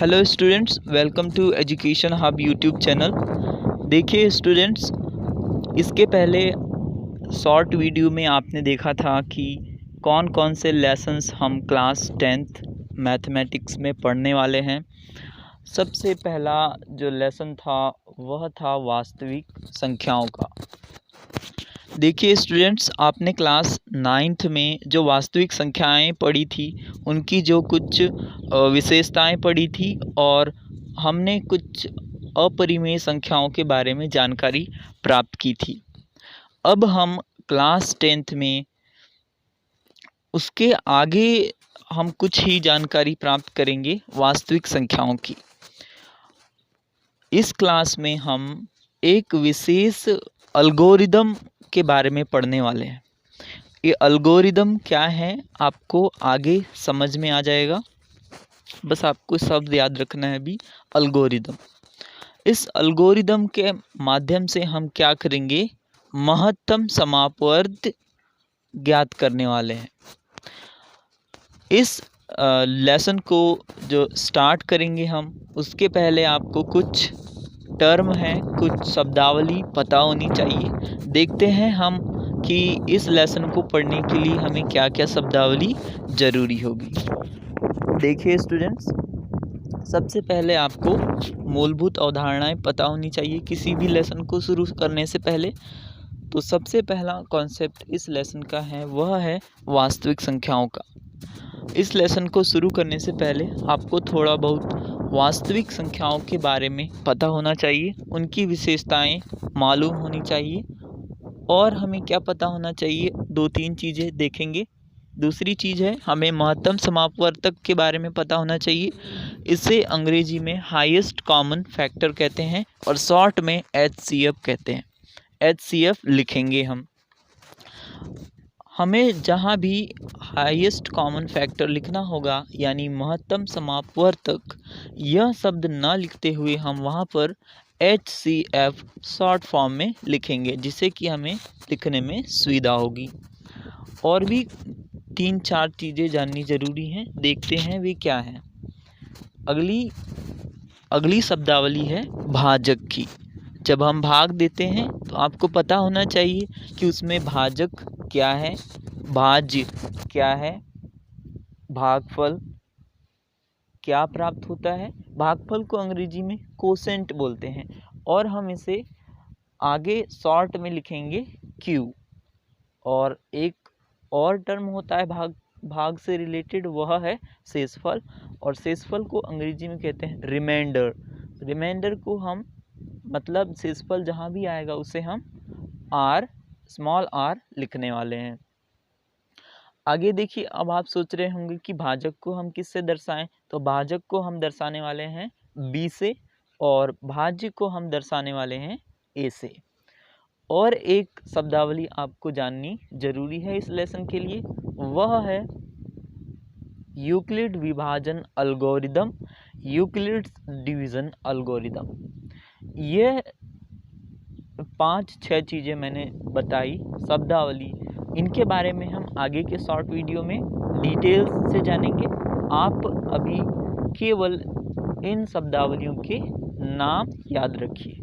Hello students, welcome to education hub YouTube channel. देखिए students, इसके पहले शॉर्ट वीडियो में आपने देखा था कि कौन कौन से लेसन्स हम क्लास 10th मैथमेटिक्स में पढ़ने वाले हैं। सबसे पहला जो लेसन था वह था वास्तविक संख्याओं का। देखिए स्टूडेंट्स, आपने क्लास 9th में जो वास्तविक संख्याएं पढ़ी थी उनकी जो कुछ विशेषताएं पढ़ी थी और हमने कुछ अपरिमेय संख्याओं के बारे में जानकारी प्राप्त की थी। अब हम क्लास 10th में उसके आगे हम कुछ ही जानकारी प्राप्त करेंगे वास्तविक संख्याओं की। इस क्लास में हम एक विशेष एल्गोरिदम के बारे में पढ़ने वाले हैं। ये एल्गोरिदम क्या है आपको आगे समझ में आ जाएगा, बस आपको शब्द याद रखना है अभी, एल्गोरिदम। इस एल्गोरिदम के माध्यम से हम क्या करेंगे, महत्तम समापवर्त ज्ञात करने वाले हैं। इस लेसन को जो स्टार्ट करेंगे हम, उसके पहले आपको कुछ टर्म है, कुछ शब्दावली पता होनी चाहिए। देखते हैं हम कि इस लेसन को पढ़ने के लिए हमें क्या क्या शब्दावली ज़रूरी होगी। देखिए स्टूडेंट्स, सबसे पहले आपको मूलभूत अवधारणाएं पता होनी चाहिए किसी भी लेसन को शुरू करने से पहले। तो सबसे पहला कॉन्सेप्ट इस लेसन का है वह है वास्तविक संख्याओं का। इस लेसन को शुरू करने से पहले आपको थोड़ा बहुत वास्तविक संख्याओं के बारे में पता होना चाहिए, उनकी विशेषताएं मालूम होनी चाहिए। और हमें क्या पता होना चाहिए, 2-3 चीज़ें देखेंगे। दूसरी चीज़ है, हमें महत्तम समापवर्तक के बारे में पता होना चाहिए। इसे अंग्रेजी में हाईएस्ट कॉमन फैक्टर कहते हैं और शॉर्ट में HCF कहते हैं। HCF लिखेंगे हम। हमें जहाँ भी हाईएस्ट कॉमन फैक्टर लिखना होगा यानी महत्तम समापवर्तक, यह शब्द ना लिखते हुए हम वहाँ पर HCF शॉर्ट फॉर्म में लिखेंगे, जिससे कि हमें लिखने में सुविधा होगी। और भी 3-4 चीज़ें जाननी ज़रूरी हैं, देखते हैं वे क्या हैं। अगली शब्दावली है भाजक की। जब हम भाग देते हैं तो आपको पता होना चाहिए कि उसमें भाजक क्या है, भाज्य क्या है, भागफल क्या प्राप्त होता है। भागफल को अंग्रेजी में कोसेंट बोलते हैं और हम इसे आगे शॉर्ट में लिखेंगे Q। और एक और टर्म होता है भाग से रिलेटेड, वह है शेषफल। और शेषफल को अंग्रेजी में कहते हैं रिमाइंडर। रिमाइंडर को हम मतलब शेषफल जहाँ भी आएगा उसे हम स्मॉल r लिखने वाले हैं। आगे देखिए, अब आप सोच रहे होंगे कि भाजक को हम किससे दर्शाएं, तो भाजक को हम दर्शाने वाले हैं B से और भाज्य को हम दर्शाने वाले हैं A से। और एक शब्दावली आपको जाननी जरूरी है इस लेसन के लिए, वह है यूक्लिड विभाजन एल्गोरिदम, यूक्लिड डिवीजन एल्गोरिदम। यह 5-6 चीज़ें मैंने बताई शब्दावली, इनके बारे में हम आगे के शॉर्ट वीडियो में डिटेल्स से जानेंगे। आप अभी केवल इन शब्दावलियों के नाम याद रखिए।